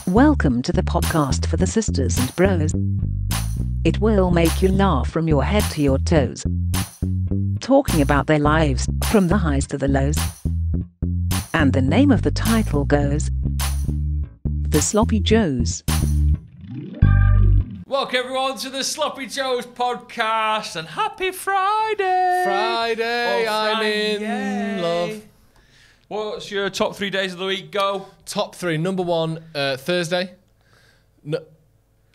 Welcome to the podcast for the sisters and bros. It will make you laugh from your head to your toes. Talking about their lives, from the highs to the lows. And the name of the title goes, The Sloppy Joes. Welcome everyone to the Sloppy Joes podcast and happy Friday! Friday, I'm in love. What's your top 3 days of the week? Go. Top 3. Number 1, Thursday.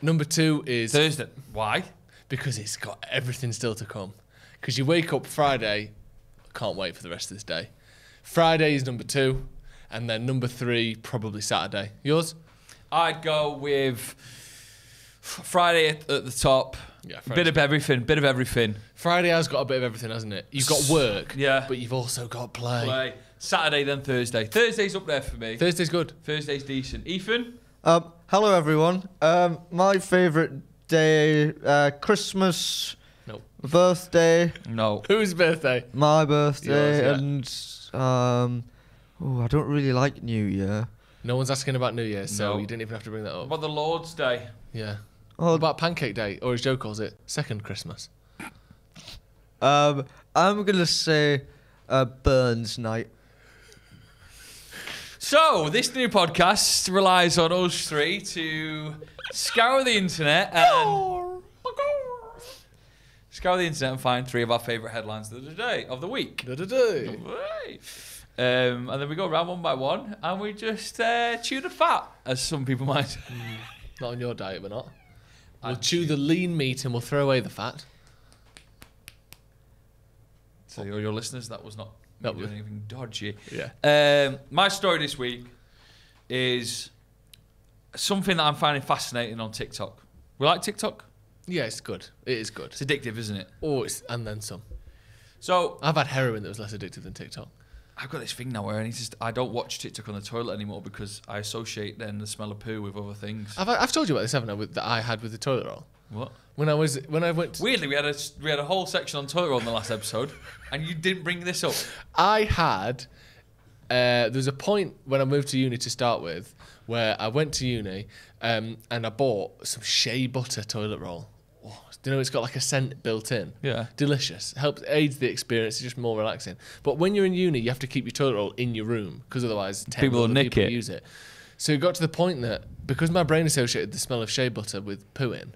Number 2 is... Thursday. Why? Because it's got everything still to come. Because you wake up Friday, can't wait for the rest of this day. Friday is number 2. And then number 3, probably Saturday. Yours? I'd go with Friday at the top. Yeah, bit of everything. Friday has got a bit of everything, hasn't it? You've got work, yeah, but you've also got play. Saturday, then Thursday. Thursday's up there for me. Thursday's good. Thursday's decent. Ethan? Hello, everyone. My faavorite day, Christmas, No. birthday, No. Whose birthday? my birthday, Yours, yeah. and I don't really like New Year. No one's asking about New Year, so No. you didn't even have to bring that What up. about the Lord's Day? Yeah. Oh, What about Pancake Day, or as Joe calls it, Second Christmas? I'm gonna say Burns Night. So, this new podcast relies on us three to scour the internet and find 3 of our favourite headlines of the day, of the week. Right. And then we go around one by one and we just chew the fat, as some people might say. Not on your diet, we're not. We'll chew the lean meat and we'll throw away the fat. So, your listeners, that was not doing anything dodgy. Yeah. My story this week is something that I'm finding fascinating on TikTok. We like TikTok? Yeah, it's good. It is good. It's addictive, isn't it? Oh, and then some. So I've had heroin that was less addictive than TikTok. I've got this thing now where I don't watch TikTok on the toilet anymore because I associate then the smell of poo with other things. I've told you about this, haven't I? That I had with the toilet roll. What? When I went. Weirdly, we had a whole section on toilet roll in the last episode, and you didn't bring this up. I had. There was a point when I moved to uni to start with, where I went to uni, and I bought some shea butter toilet roll. Oh, do you know it's got like a scent built in? Yeah. Delicious. Aids the experience. It's just more relaxing. But when you're in uni, you have to keep your toilet roll in your room because otherwise People will nick it. Use it. So it got to the point that because my brain associated the smell of shea butter with pooing,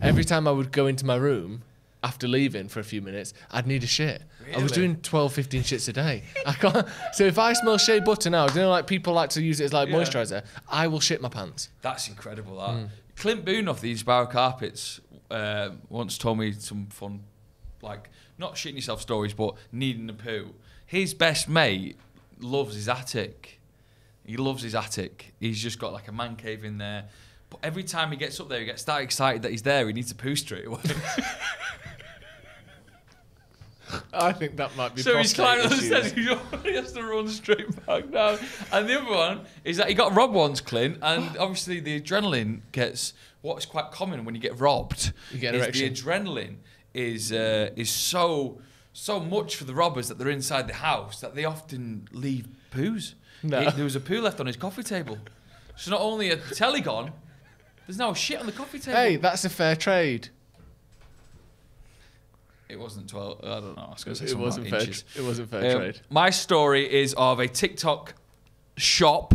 every time I would go into my room after leaving for a few minutes, I'd need a shit. Really? I was doing 12, 15 shits a day. I can't. So if I smell shea butter now, do you know like people like to use it as like moisturiser? I will shit my pants. That's incredible. That Clint Boone off the Inspire Carpets once told me some fun, like not shitting yourself stories, but needing a poo. His best mate loves his attic. He loves his attic. He's just got like a man cave in there. But every time he gets up there, he gets that excited that he's there. He needs to poo straight away. I think that might be. So he's climbing up the issues. stairs. He has to run straight back down. And the other one is that he got robbed once, Clint, and obviously the adrenaline gets what's quite common when you get robbed. You get an erection. The adrenaline is so much for the robbers that they're inside the house that they often leave poos. No. There was a poo left on his coffee table. So not only a telly gone, there's now shit on the coffee table. Hey, that's a fair trade. It wasn't 12. I don't know. I was going to say It something wasn't about fair. inches. It wasn't fair trade. My story is of a TikTok shop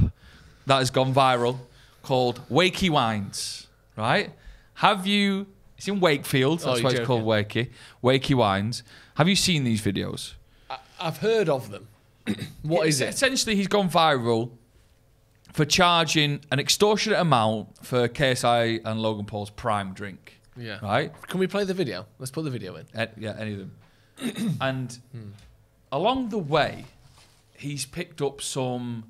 that has gone viral called Wakey Wines. Right? It's in Wakefield. That's why it's called Wakey Wines. Have you seen these videos? I've heard of them. What is it? Essentially, he's gone viral for charging an extortionate amount for KSI and Logan Paul's Prime drink. Yeah. Right? Can we play the video? Let's put the video in. Yeah, any of them. And along the way, he's picked up some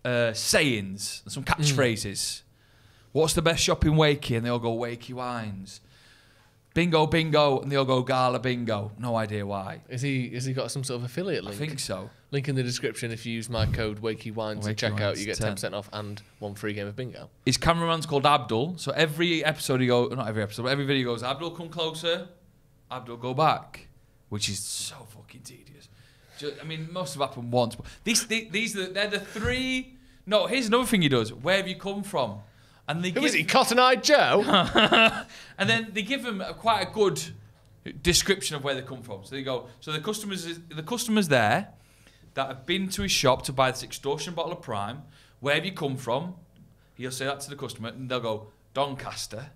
sayings, some catchphrases. What's the best shop in Wakey? And they all go Wakey Wines. Bingo, bingo, and they all go Gala bingo. No idea why. Has he got some sort of affiliate link? I think so. Link in the description. If you use my code WakeyWines at checkout, you get 10% off and 1 free game of bingo. His cameraman's called Abdul. So every episode not every episode, but every video goes, Abdul, come closer. Abdul, go back. Which is so fucking tedious. I mean, most have happened once. But they're the 3... No, here's another thing he does. Where have you come from? And they Who is he, Cotton Eye Joe? and then they give them quite a good description of where they come from. So they go, so the customers there that have been to his shop to buy this extortion bottle of Prime, where have you come from? He'll say that to the customer, and they'll go, Doncaster.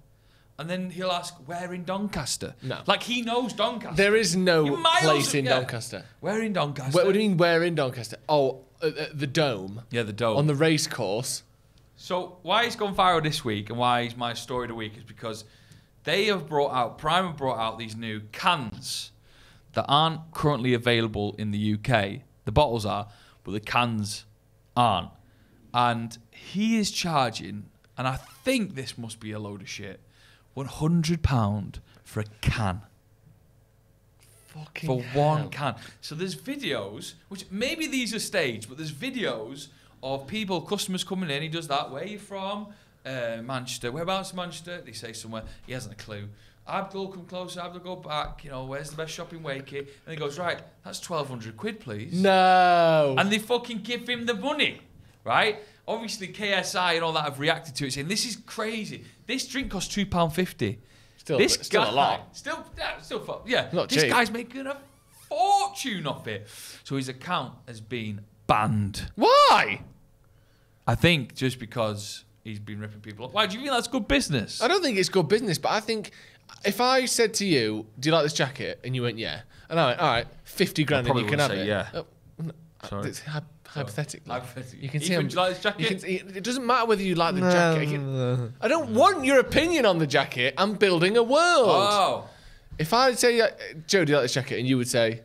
And then he'll ask, where in Doncaster? No. Like, he knows Doncaster. There is no You're miles place in yeah. Doncaster. Where in Doncaster? What do you mean, where in Doncaster? Oh, the Dome. Yeah, the Dome. On the race course. So why it's gone viral this week and why it's my story of the week is because Prime have brought out these new cans that aren't currently available in the UK. The bottles are, but the cans aren't. And he is charging, and I think this must be a load of shit, £100 for a can. Fucking For hell. one can. So there's videos, which maybe these are staged, but there's videos of people, customers coming in. He does that. Where are you from? Manchester. Whereabouts in Manchester? They say somewhere. He hasn't a clue. Abdul, come closer. Abdul, go back. You know, where's the best shop in Wakey? And he goes, right, that's 1,200 quid, please. No. And they fucking give him the money, right? Obviously, KSI and all that have reacted to it, saying, this is crazy. This drink costs £2.50. Still a lot. Still, yeah. Not This cheap. guy's making a fortune off it. So his account has been banned. Why? I think just because he's been ripping people off. Why do you think that's good business? I don't think it's good business, but I think if I said to you, do you like this jacket? And you went, yeah. And I went, all right, 50 grand and you can have say it. yeah. Oh, no, Sorry. it's hypothetically. Hypothetically. You can see Ethan, him. do you like this jacket? It doesn't matter whether you like the jacket. I don't want your opinion on the jacket. I'm building a world. Oh. If I say, Joe, do you like this jacket? And you would say,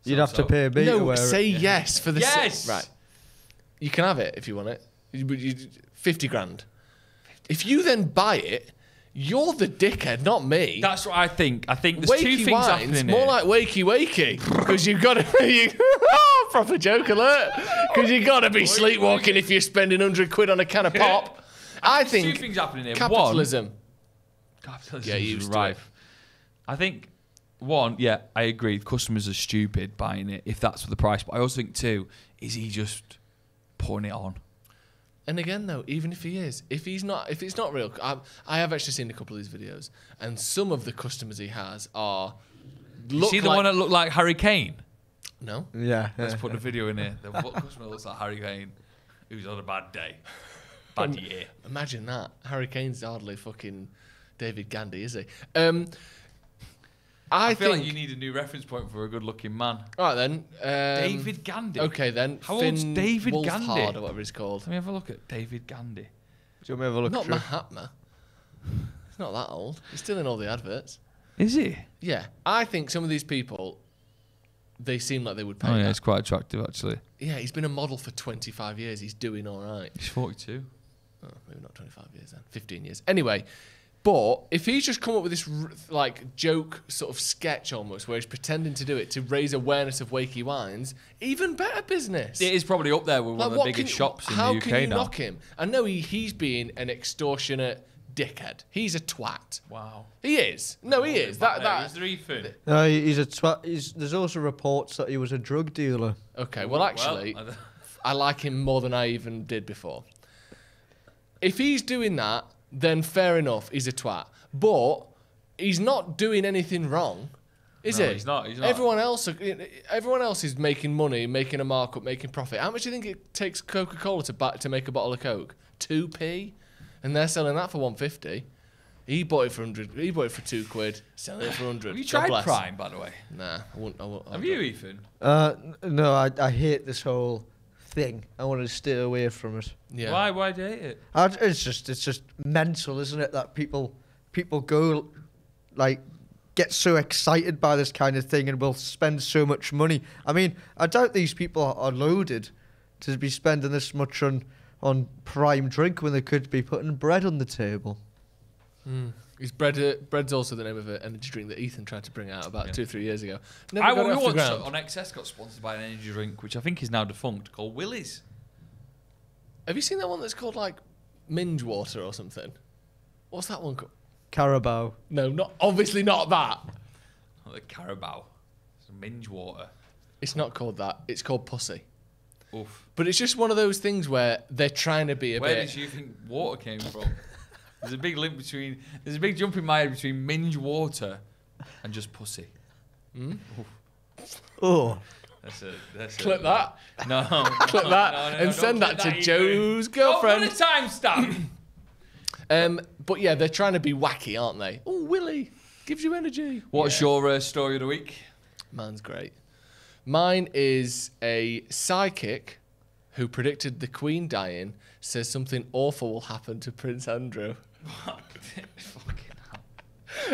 You'd have to pay a bit to no, wear say it. yes for the Yes. Right. You can have it if you want it. 50 grand. If you then buy it, you're the dickhead, not me. That's what I think. I think there's two Wakey things wines, happening more here. like wakey, because you've got to. Proper joke alert. Because you've got to be sleepwalking if you're spending 100 quid on a can of pop. I There's think two things happening here. capitalism. Capitalism Yeah, is you used to rife. I think one, yeah, I agree. Customers are stupid buying it if that's for the price. But I also think two, is he just putting it on? And again, though, even if he is, if it's not real, I have actually seen a couple of these videos, and some of the customers he has are. See the one that looked like Harry Kane? No. Yeah. Let's put the video in here. The customer looks like Harry Kane, who's on a bad day, bad year. Imagine that. Harry Kane's hardly fucking David Gandy, is he? I feel think, like you need a new reference point for a good-looking man. All right then. David Gandy. Okay then. How old's David Wolfhard, Gandy? or whatever he's called. Let me have a look at David Gandy. Do you want me to have a look Not through? Mahatma. He's not that old. He's still in all the adverts. Is he? Yeah. I think some of these people, they seem like they would pay Oh yeah, that. it's quite attractive actually. Yeah, he's been a model for 25 years. He's doing all right. He's 42. Oh, maybe not 25 years then. 15 years. Anyway, but if he's just come up with this like joke sort of sketch almost where he's pretending to do it to raise awareness of Wakey Wines, even better business. It is probably up there with one of the what biggest can- shops in how the UK can you now. knock him? I know he's being an extortionate dickhead. He's a twat. Wow. He is. No, he is. Is That. there Ethan? No, he's a twat. There's also reports that he was a drug dealer. Okay. Well, actually, I like him more than I even did before. If he's doing that, then fair enough. He's a twat. But he's not doing anything wrong, is No, he? he's not, he's not. Everyone else is making money, making a markup, making profit. How much do you think it takes Coca-Cola to make a bottle of Coke? 2p, and they're selling that for 150. He bought it for 100. He bought it for £2, selling it for 100. Have you God tried bless. Prime, by the way? Nah, I won't. Have you, Ethan? No, I hate this whole thing. I want to stay away from it. Yeah. Why? Why do you hate it? It's just mental, isn't it? That people go like get so excited by this kind of thing and will spend so much money. I mean, I doubt these people are loaded to be spending this much on prime drink when they could be putting bread on the table. Is bread's also the name of an energy drink that Ethan tried to bring out about 2 or 3 years ago. Never I got it off the once ground. on XS got sponsored by an energy drink, which I think is now defunct, called Willie's. Have you seen that one that's called like Minge Water or something? What's that one called? Carabao. No, obviously not that. The Carabao. It's minge water. It's not called that. It's called Pussy. Oof. But it's just one of those things where they're trying to be a Where bit... did you think water came from? There's a big link between... There's a big jump in my head between minge water and just pussy. Oh. That's Clip that. No. Clip that and send that to Joe's girlfriend. Don't put a timestamp. But yeah, they're trying to be wacky, aren't they? Oh, Willy gives you energy. What's your story of the week? Mine's great. Mine is a psychic who predicted the Queen dying says something awful will happen to Prince Andrew.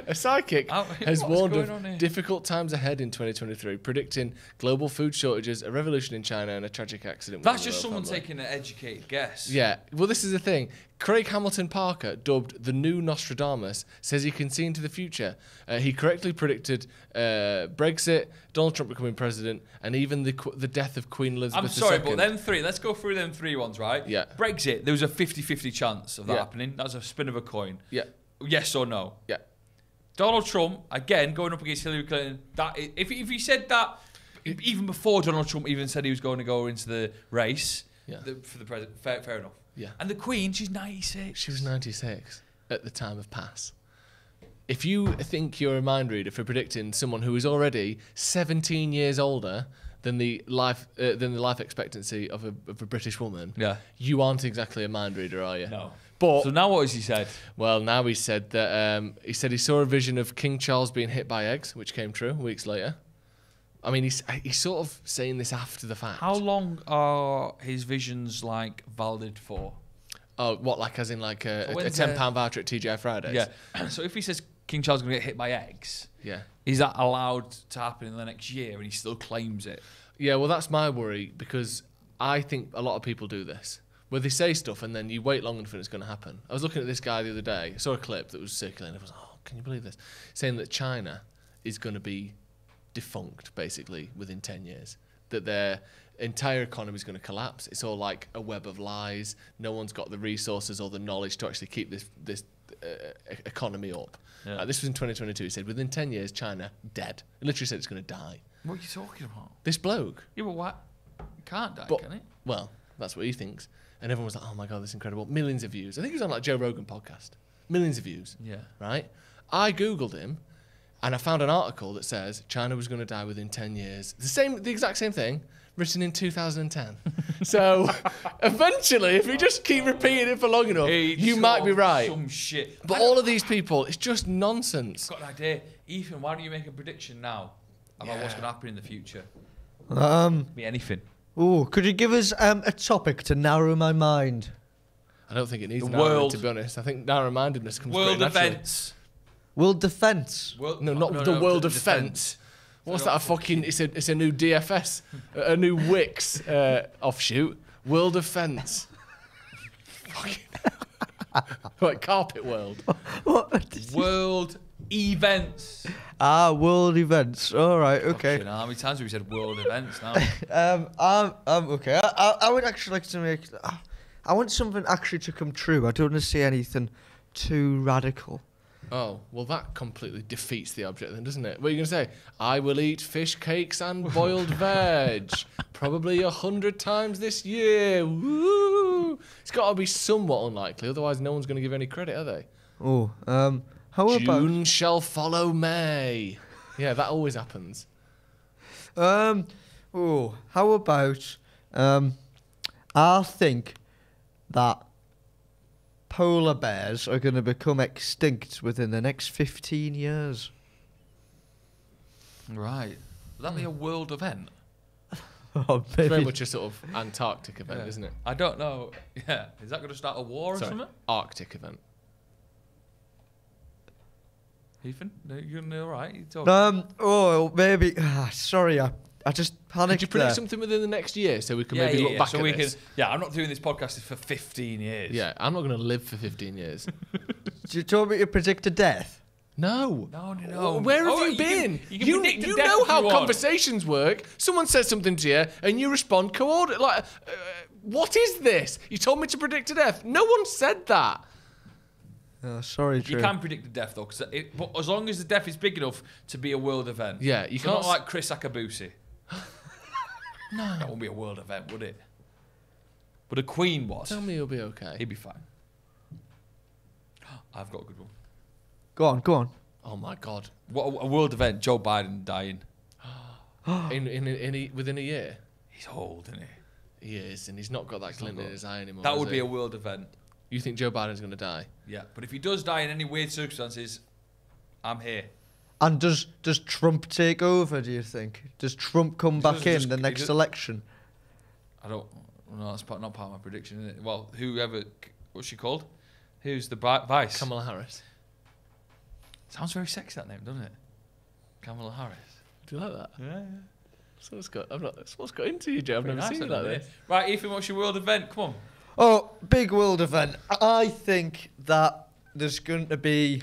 A psychic has warned of difficult times ahead in 2023, predicting global food shortages, a revolution in China, and a tragic accident. That's just someone taking an educated guess. Yeah. Well, this is the thing. Craig Hamilton Parker, dubbed the new Nostradamus, says he can see into the future. He correctly predicted Brexit, Donald Trump becoming president, and even the death of Queen Elizabeth II. I'm sorry, but them three, let's go through them three ones, right? Yeah. Brexit, there was a 50-50 chance of that happening. That was a spin of a coin. Yeah. Yes or no? Yeah. Donald Trump, again, going up against Hillary Clinton. That if he said that, even before Donald Trump even said he was going to go into the race for the president, fair enough. Yeah. And the Queen, she's 96. She was 96 at the time of pass. If you think you're a mind reader for predicting someone who is already 17 years older than the life expectancy of a British woman, you aren't exactly a mind reader, are you? No. But so now what has he said? Well, now he said that he saw a vision of King Charles being hit by eggs, which came true weeks later. I mean, he's sort of saying this after the fact. How long are his visions valid for? Oh, what, as in a £10 voucher at TGI Fridays? Yeah. So if he says King Charles is going to get hit by eggs, is that allowed to happen in the next year and he still claims it? Yeah, well, that's my worry, because I think a lot of people do this, where they say stuff and then you wait long enough and it's going to happen. I was looking at this guy the other day. I saw a clip that was circulating. I was like, oh, can you believe this? Saying that China is going to be defunct, basically, within 10 years. That their entire economy is going to collapse. It's all like a web of lies. No one's got the resources or the knowledge to actually keep this economy up. Yeah. This was in 2022. He said, within 10 years, China, dead. He literally said it's going to die. What are you talking about? This bloke. Yeah, but what? It can't die, can it? Well, that's what he thinks. And everyone was like, oh my God, this is incredible. Millions of views. I think he was on Joe Rogan podcast. Millions of views. Yeah. Right? I Googled him and I found an article that says China was going to die within 10 years. The exact same thing, written in 2010. So eventually, if we just keep repeating it for long enough, you might be right. Some shit. But all of these people, it's just nonsense. I've got an idea. Ethan, why don't you make a prediction now about what's going to happen in the future? Be anything. Oh, could you give us a topic to narrow my mind? I don't think it needs narrowing, to be honest. I think narrow-mindedness comes World pretty naturally. events. World defence. Not the world of fence. What's that? It's a new DFS, a new Wix offshoot. World of fence. Like carpet world. What? World events. World events. All right. Okay. How many times have we said world events now? I'm okay. I would actually like to make. I want something actually to come true. I don't want to see anything too radical. Oh, well, that completely defeats the object then, doesn't it? What are you going to say? I will eat fish cakes and boiled veg. Probably 100 times this year. Woo! It's got to be somewhat unlikely, otherwise no one's going to give any credit, are they? Oh, how about... June shall follow May. Yeah, that always happens. How about... I think that polar bears are going to become extinct within the next 15 years. Right. Would that be a world event? Oh, it's very much a sort of Antarctic event, isn't it? I don't know. Yeah. Is that going to start a war or something? Arctic event. Ethan, you're all right? Maybe... sorry, I just panicked. Could you predict something within the next year so we can maybe look back at this? I'm not doing this podcast for 15 years. Yeah, I'm not going to live for 15 years. You told me to predict a death. No. No. Where have you been? You know how conversations work. Someone says something to you and you respond coordinate. What is this? You told me to predict a death. No one said that. Oh, sorry, Drew. You can predict the death though, but as long as the death is big enough to be a world event. Yeah, you can't. Not like Chris Akabusi. No. That wouldn't be a world event, would it? But a Queen was. Tell me you'll be okay. He'd be fine. I've got a good one. Go on. Oh my God. What a world event? Joe Biden dying. Within a year. He's old, isn't he? He is, and he's not got that glint in his eye anymore. That has would be he? a world event. You think Joe Biden's going to die? Yeah, but if he does die in any weird circumstances, I'm here. And does Trump take over, do you think? Does Trump come back in the next election? I don't. No, that's not part of my prediction, is it? Well, whoever. What's she called? Who's the vice? Kamala Harris. Sounds very sexy, that name, doesn't it? Kamala Harris. Do you like that? Yeah. So what's got into you, Joe? I've never seen you like this. Right, Ethan, what's your world event? Come on. Oh, big world event. I think that there's going to be...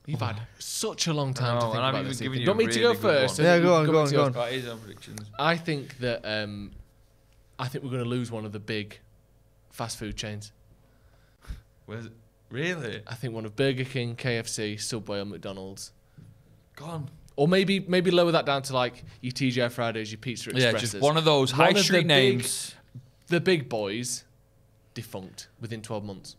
You've had such a long time to think and I'm about even this. giving You you want me a to go really good first? one. Yeah, and go on, you go can on, to go yours? on. Right, here's our predictions. I think that I think we're going to lose one of the big fast food chains. Where's it? Really? I think one of Burger King, KFC, Subway, or McDonald's. Gone. Or maybe lower that down to like your TGI Fridays, your Pizza Expresses. Yeah, just one of those One high of the street names. The big boys, defunct within 12 months.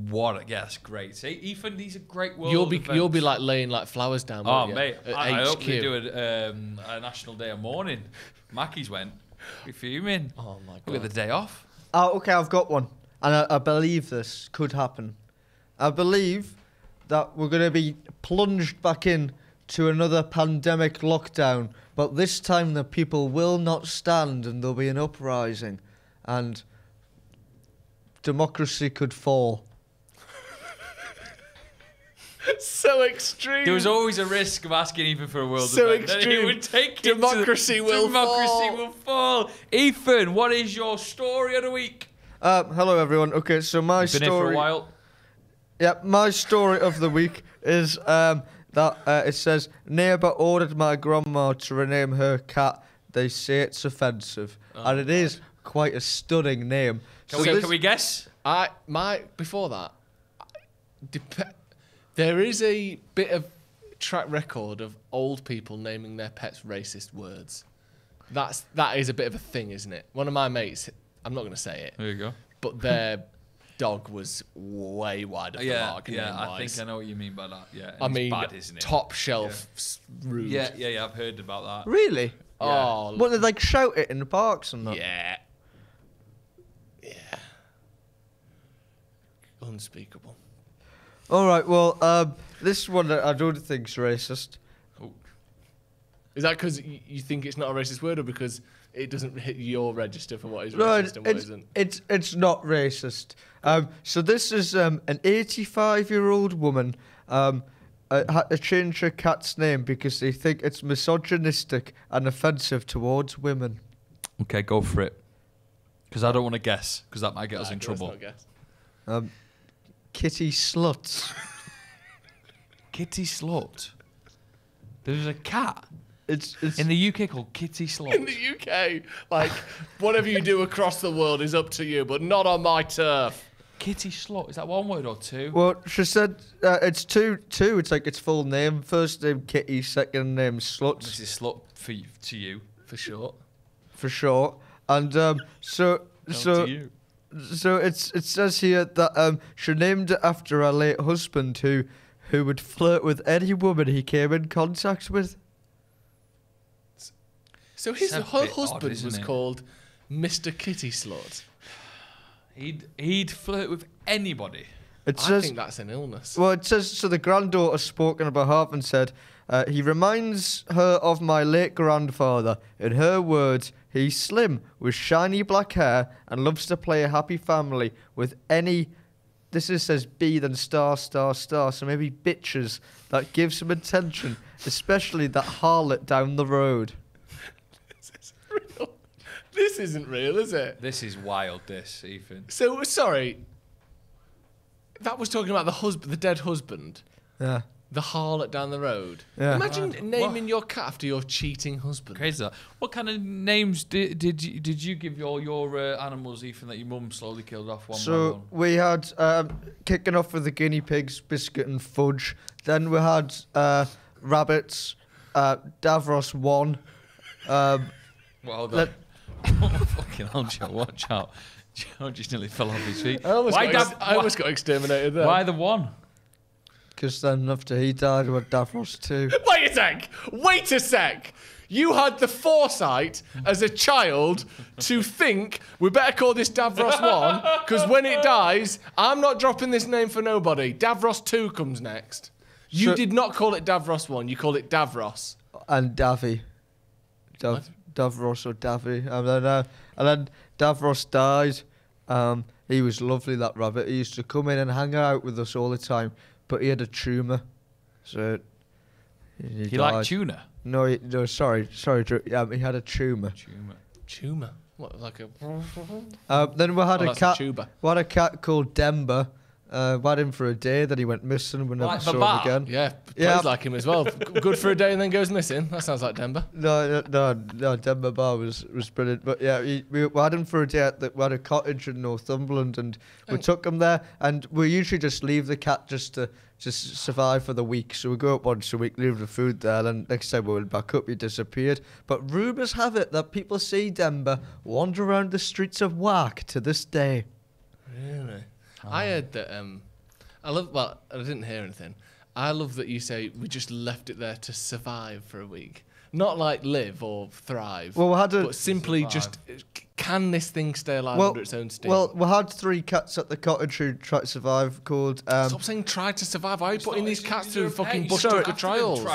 What? Yeah, that's great. See, Ethan, these are great world You'll events. be like laying like flowers down. Oh, won't you? mate, At I hope HQ. they do a National Day of Mourning. Mackie's went. Be fuming. Oh my We'll get the God. day off. Oh, okay, I've got one. And I believe this could happen. I believe that we're going to be plunged back in to another pandemic lockdown. But this time the people will not stand and there'll be an uprising. And democracy could fall. So extreme. There was always a risk of asking Ethan for a world So event. Then extreme. He would take it Democracy will fall. Ethan, what is your story of the week? Hello, everyone. Okay, so my Been story... here for a while. Yeah, my story of the week is that it says, neighbour ordered my grandma to rename her cat. They say it's offensive. And it is quite a stunning name. Can we guess? Before that, there is a bit of track record of old people naming their pets racist words. That is a bit of a thing, isn't it? One of my mates, I'm not going to say it, There you go. but their dog was way wide of the mark. I think I know what you mean by that. Yeah, I it's mean, bad, isn't it? top shelf rude. Yeah, I've heard about that. Really? Oh, What, they like shout it in the parks and that? yeah. Unspeakable. All right, well, this one I don't think's racist. Is that because you think it's not a racist word, or because it doesn't hit your register for what is No, racist and what isn't? it's not racist. So this is an 85-year-old woman had to change her cat's name because they think it's misogynistic and offensive towards women. Okay, go for it. Because I don't want to guess, because that might get us in Let's trouble. not guess. Kitty sluts. Kitty Slut. There's a cat It's in the UK called Kitty Slut. In the UK, like, whatever you do across the world is up to you, but not on my turf. Kitty Slut. Is that one word or two? Well, she said it's two. It's like its full name. First name Kitty, second name Sluts. This is slut to you. For short. For short. And so To you. it says here that she named it after her late husband who would flirt with any woman he came in contact with. So It's a her bit odd, husband isn't was it? called Mr. Kitty Slut. He'd flirt with anybody. It I says think that's an illness. well, it says so. The granddaughter spoke on her behalf and said, "He reminds her of my late grandfather. In her words, he's slim with shiny black hair and loves to play a happy family with any." This says B then star. So maybe bitches that gives him attention, especially that harlot down the road. This isn't real. This isn't real, is it? This is wild, this, Ethan. So, sorry. That was talking about the dead husband. Yeah. The harlot down the road. Yeah. Imagine What? naming your cat after your cheating husband. Crazy that. What kind of names did you give your animals, Ethan, that your mum slowly killed off one by So one? we had kicking off with the guinea pigs, biscuit and fudge. Then we had rabbits, Davros won. Well done. Fucking hell, Joe, watch out. Joe just nearly fell off his feet. I almost got exterminated there. Why the one? Because then after he died, we had Davros 2. Wait a sec! You had the foresight as a child to think we better call this Davros 1 because when it dies, I'm not dropping this name for nobody. Davros 2 comes next. You did not call it Davros 1, you called it Davros. And Davy. Davros or Davy. And then Davros died. He was lovely, that rabbit. He used to come in and hang out with us all the time, but he had a tumour. So he died. Like tuna? No, sorry, Drew. He had a tumour. Tumour? What, like a... Then we had a cat. tuba. We had a cat called Demba. We had him for a day, then he went missing. We never Like the saw him again. Yeah, plays like him as well. Good for a day and then goes missing. That sounds like Denver. No, Demba Bar was brilliant. But yeah, we had him for a day. We had a cottage in Northumberland, and we took him there. And we usually just leave the cat just to survive for the week. So we go up once a week, leave the food there, and next time we went back up, he disappeared. But rumours have it that people see Demba wander around the streets of Wark to this day. Really? I heard that. I didn't hear anything. I love that you say we just left it there to survive for a week, not like live or thrive. Well, but simply just can this thing stay alive under its own steam? Well, we had 3 cats at the cottage who tried to survive. Called. Stop saying tried to survive. Why are you putting these cats through fucking bush tucker trials?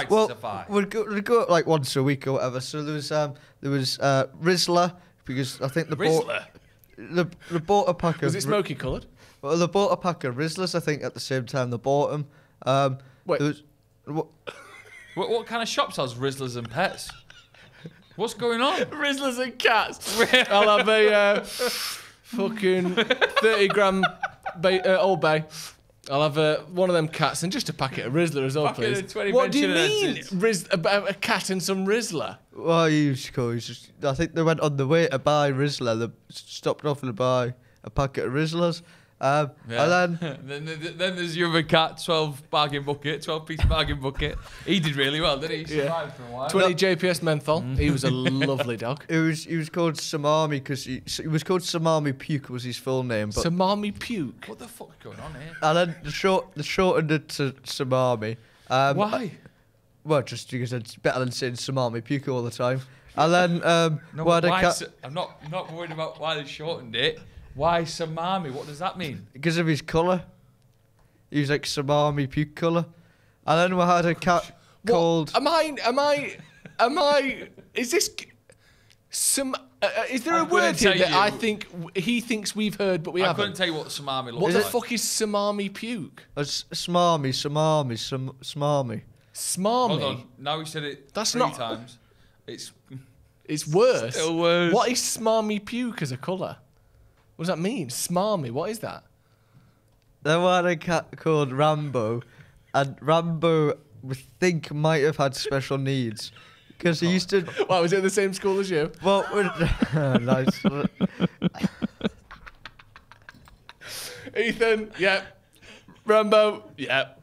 We'd go like once a week or whatever. So there was Rizzler, because I think they bought a pack of. Was it smoky coloured? Well, they bought a pack of Rizzlers, I think, at the same time they bought them. Wait. What kind of shop sells Rizzlers and pets? What's going on? Rizzlers and cats. I'll have a fucking 30 gram Old Bay. I'll have one of them cats and just a packet of Rizzler as well, please. What do you mean? A cat and some Rizzler? Well, I think they went on the way to buy Rizzler. They stopped off to buy a packet of Rizzlers. And then there's your other cat, 12 piece bargain bucket. He did really well, didn't he? He survived for a while. 20 JPS menthol. He was a lovely dog. He was called Samami because he was called Samami Puke was his full name. But Samami Puke. What the fuck is going on here? And then they shortened it to Samami. Why? Well, just because it's better than saying Samami Puke all the time. And then I'm not worried about why they shortened it. Why Samami? What does that mean? Because of his colour. He was like Samami Puke colour. And then we had a cat called... Am I... Is this... is there a word here that I think he thinks we've heard, but we haven't? I couldn't tell you what Samami looks like. What the fuck is Samami Puke? Smarmy. Smarmy? Hold on. Now he said it three times. It's worse. Still worse. What is Smarmy Puke as a colour? What does that mean? Smarmy, what is that? There was a cat called Rambo, and Rambo, we think, might have had special needs. Because he used to... Well, was it in the same school as you? Well, nice. Ethan, yep. Rambo, yep.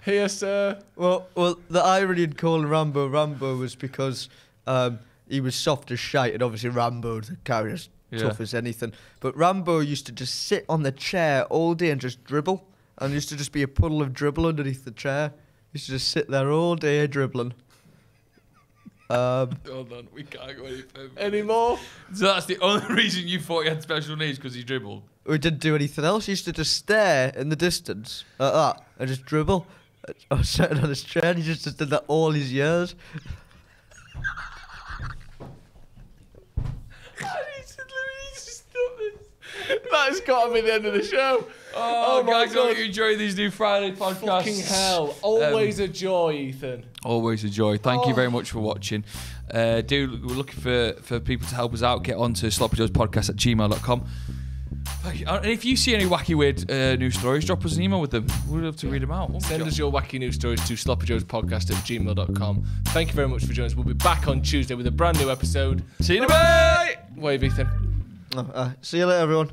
Here, sir. Well, the irony in calling Rambo was because he was soft as shite, and obviously Rambo, the character's tough as anything. But Rambo used to just sit on the chair all day and just dribble, and used to just be a puddle of dribble underneath the chair. He used to just sit there all day dribbling. Hold on, we can't go any further. Anymore? So that's the only reason you thought he had special needs, because he dribbled? We didn't do anything else. He used to just stare in the distance like that and just dribble. I was sitting on his chair and he just did that all his years. That has got to be the end of the show. Oh my guys, God. Hope you enjoy these new Friday podcasts. Fucking hell. Always a joy, Ethan. Always a joy. Thank you very much for watching. We're looking for people to help us out. Get on to SloppyJoesPodcast@gmail.com. And if you see any wacky, weird news stories, drop us an email with them. We'd love to read them out. Send us your wacky news stories to SloppyJoesPodcast@gmail.com. Thank you very much for joining us. We'll be back on Tuesday with a brand new episode. See you in a bit. Wave, Ethan. See you later, everyone.